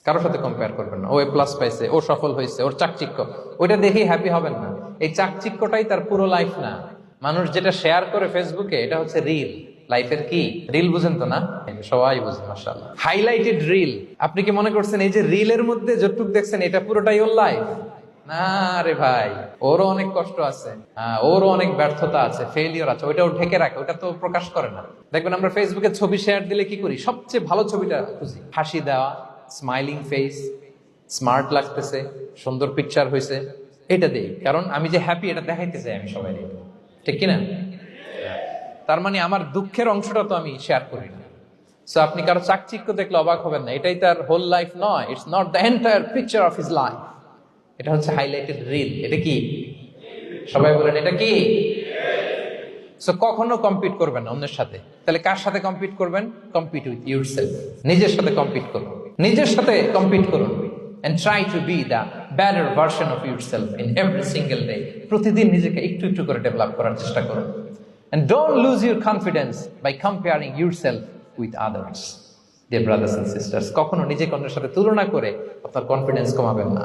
কারোর সাথে কম্পেয়ার করবেন না। ও এ প্লাস পাইছে, ও সফল হয়েছে, ওর চাকচিক্য, ওইটা দেখেই হ্যাপি হবেন না। এই চাকচিক্যটাই তার পুরো লাইফ না। মানুষ যেটা শেয়ার করে ফেসবুকে, এটা হচ্ছে রিল। লাইফের কি রিল বুঝেন তো না? সবাই বুঝেন মাশাআল্লাহ। Highlighted reel. আপনি কি মনে করছেন এই যে রিলের মধ্যে যতটুকু দেখছেন এটা পুরোটাই ওর লাইফ? না রে ভাই, ওরও অনেক কষ্ট আছে, ওরও অনেক ব্যর্থতা আছে, ফেইলিওর আছে, ওইটাও ঢেকে রাখে, ওটা তো প্রকাশ করে না। দেখবেন আমরা ফেসবুকে ছবি শেয়ার দিলে কি করি, সবচেয়ে ভালো ছবিটা খুঁজি, হাসি দেওয়া, স্মাইলিং ফেস, স্মার্ট লাগতেছে, সুন্দর পিকচার হয়েছে, এটা দেই। কারণ আমি যে হ্যাপি এটা দেখাইতে চাই আমি সবাই, ঠিক কিনা? তার মানে আমার দুঃখের অংশটা তো আমি শেয়ার করি না। সো আপনি কারো চাকচিক্য দেখলে অবাক হবেন না, এটাই তার হোল লাইফ নয়। It's not the entire picture of his life. এটা হচ্ছে হাইলাইটেড রিল। এটা কি? সবাই বলেন এটা কি? সো কখনো কম্পিট করবেন না অন্যের সাথে। তাহলে কার সাথে কম্পিট করবেন? Compete with yourself. নিজের সাথে কম্পিট করুন, নিজের সাথে কম্পিট করুন। and try to be the better version of yourself in every single day. প্রতিদিন নিজেকে একটু একটু করে ডেভেলপ করার চেষ্টা করুন। and don't lose your confidence by comparing yourself with others. Dear brothers and sisters, কখনো নিজেকে অন্যের সাথে তুলনা করে আপনার কনফিডেন্স কমাবেন না।